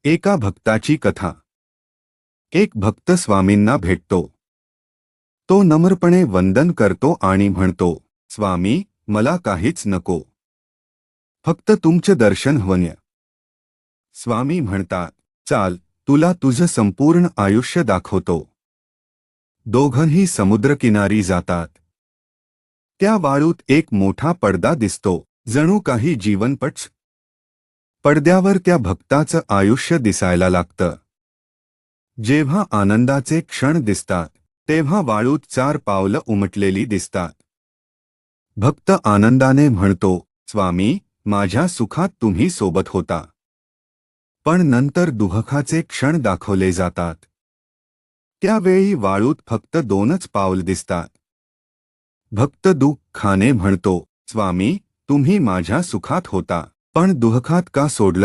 एका भक्ताची कथा। एक भक्त स्वामींना भेटतो। तो नम्रपणे वंदन करतो आणि म्हणतो, स्वामी, मला काहीच नको, फक्त तुमचे दर्शन हवंय. स्वामी म्हणतात, चाल, तुला तुझं संपूर्ण आयुष्य दाखवतो. दोघंही समुद्रकिनारी जातात. त्या वाळूत एक मोठा पडदा दिसतो, जणू काही जीवनपट. पडद्यावर त्या भक्ताचं आयुष्य दिसायला लागतं. जेव्हा आनंदाचे क्षण दिसतात, तेव्हा वाळूत 4 पावलं उमटलेली दिसतात. भक्त आनंदाने म्हणतो, स्वामी, माझ्या सुखात तुम्ही सोबत होता. पण नंतर दुःखाचे क्षण दाखवले जातात. त्यावेळी वाळूत फक्त 2च पावल दिसतात. भक्त दुःखाने म्हणतो, स्वामी, तुम्ही माझ्या सुखात होता, पण दुःखात का सोडलं?